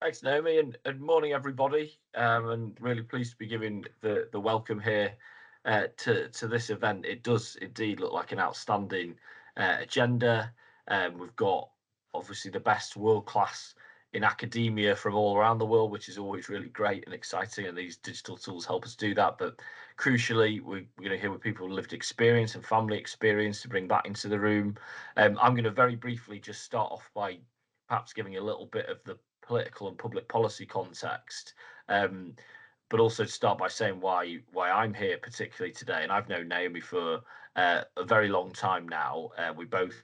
Thanks, Naomi, and morning, everybody. And really pleased to be giving the welcome here to this event. It does indeed look like an outstanding agenda. We've got obviously the best world class in academia from all around the world, which is always really great and exciting. And these digital tools help us do that. But crucially, we're going to hear with people with lived experience and family experience to bring that into the room. I'm going to very briefly just start off by perhaps giving a little bit of the political and public policy context, but also to start by saying why I'm here particularly today. And I've known Naomi for a very long time now. We both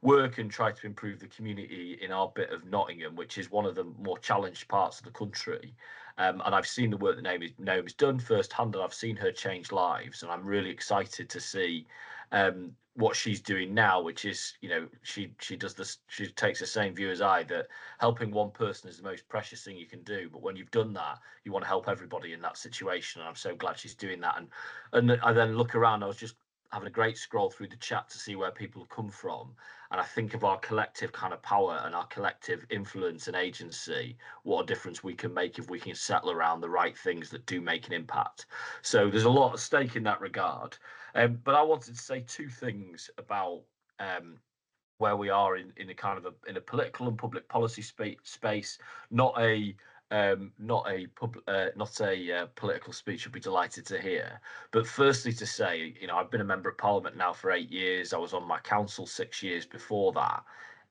work and try to improve the community in our bit of Nottingham, which is one of the more challenged parts of the country. And I've seen the work that Naomi's done firsthand, and I've seen her change lives. And I'm really excited to see what she's doing now, which is, she does this. She takes the same view as I, that helping one person is the most precious thing you can do. But when you've done that, you want to help everybody in that situation. And I'm so glad she's doing that. And I then look around. I was just having a great scroll through the chat to see where people have come from. And I think of our collective kind of power and our collective influence and agency, what a difference we can make if we can settle around the right things that do make an impact. So there's a lot at stake in that regard. But I wanted to say two things about where we are in a kind of in a political and public policy space, not a political speech you'll be delighted to hear. But firstly, to say, I've been a member of Parliament now for 8 years. I was on my council 6 years before that,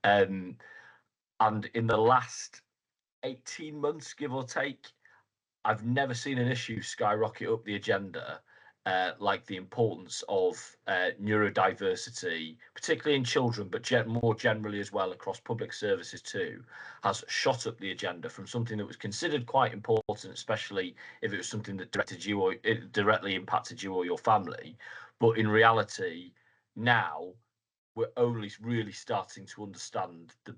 and in the last 18 months, give or take, I've never seen an issue skyrocket up the agenda like the importance of neurodiversity, particularly in children, but more generally as well across public services too, has shot up the agenda from something that was considered quite important, especially if it was something that directed you or it directly impacted you or your family. But in reality, now we're only really starting to understand the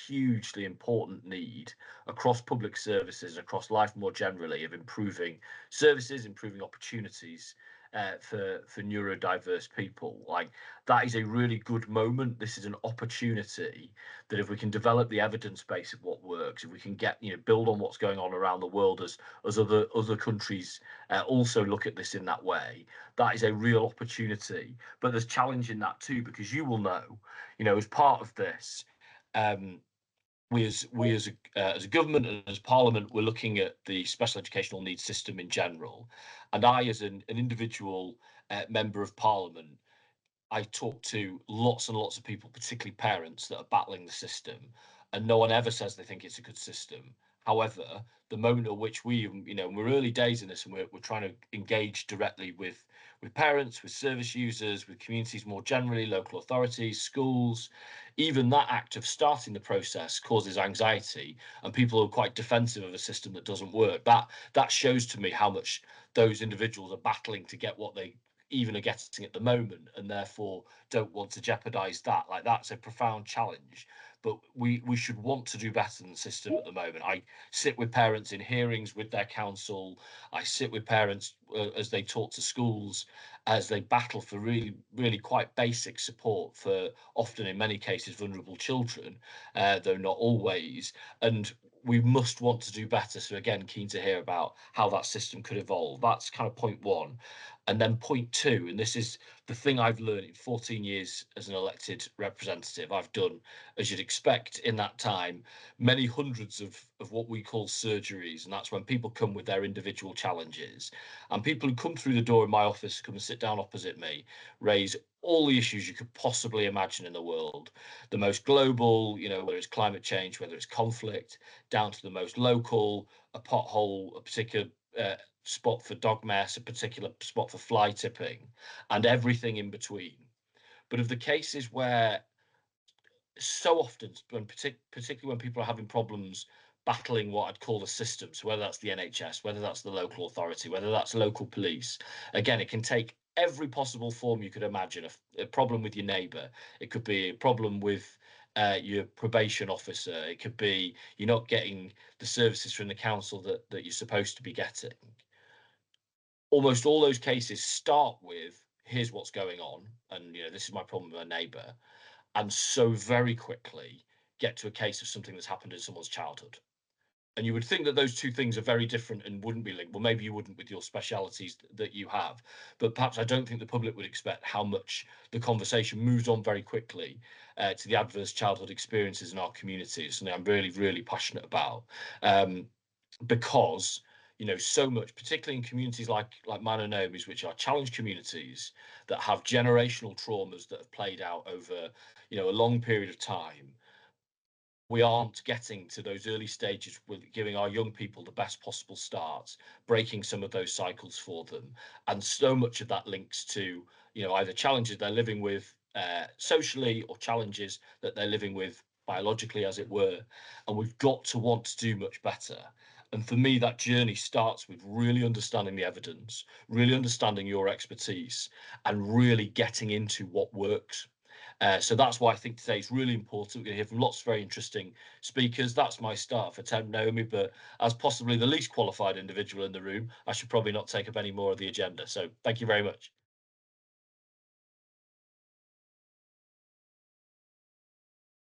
hugely important need across public services, across life more generally, of improving services, improving opportunities for neurodiverse people. Like, that is a really good moment. This is an opportunity that, if we can develop the evidence base of what works, if we can get build on what's going on around the world as other countries also look at this in that way, that is a real opportunity. But there's challenge in that too, because you will know, as part of this, we as a government and as Parliament, we're looking at the special educational needs system in general. And I, as an individual member of Parliament, I talk to lots and lots of people, particularly parents, that are battling the system, and no one ever says they think it's a good system. However, the moment at which we're early days in this, and we're trying to engage directly with parents, with service users, with communities more generally, local authorities, schools, even that act of starting the process causes anxiety, and people are quite defensive of a system that doesn't work. That shows to me how much those individuals are battling to get what they even are getting at the moment, and therefore don't want to jeopardize that. Like, that's a profound challenge, but we should want to do better than the system at the moment. I sit with parents in hearings with their council. I sit with parents as they talk to schools, as they battle for really quite basic support for, often in many cases, vulnerable children, though not always. And we must want to do better. So again, keen to hear about how that system could evolve. That's kind of point one. And then point two, and this is the thing I've learned in 14 years as an elected representative. I've done, as you'd expect in that time, many hundreds of what we call surgeries. And that's when people come with their individual challenges. And people who come through the door in my office, come and sit down opposite me, raise all the issues you could possibly imagine in the world. The most global, whether it's climate change, whether it's conflict, down to the most local, a pothole, a particular spot for dog mess, a particular spot for fly tipping, and everything in between. But of the cases where so often, particularly when people are having problems battling what I'd call the system, so whether that's the NHS, whether that's the local authority, whether that's local police, again, it can take every possible form you could imagine. A problem with your neighbour, it could be a problem with your probation officer, it could be you're not getting the services from the council that you're supposed to be getting. Almost all those cases start with, here's what's going on, and this is my problem with my neighbour. And so very quickly get to a case of something that's happened in someone's childhood. And you would think that those two things are very different and wouldn't be linked. Well, maybe you wouldn't with your specialities that you have, but perhaps I don't think the public would expect how much the conversation moves on very quickly to the adverse childhood experiences in our communities. And I'm really, really passionate about because so much, particularly in communities like mine and Naomi's, which are challenged communities that have generational traumas that have played out over a long period of time. We aren't getting to those early stages with giving our young people the best possible starts, breaking some of those cycles for them. And so much of that links to, either challenges they're living with socially, or challenges that they're living with biologically, as it were. And we've got to want to do much better. And for me, that journey starts with really understanding the evidence, really understanding your expertise, and really getting into what works. So that's why I think today is really important. We're going to hear from lots of very interesting speakers. That's my start for Temp Naomi, but as possibly the least qualified individual in the room, I should probably not take up any more of the agenda. So thank you very much.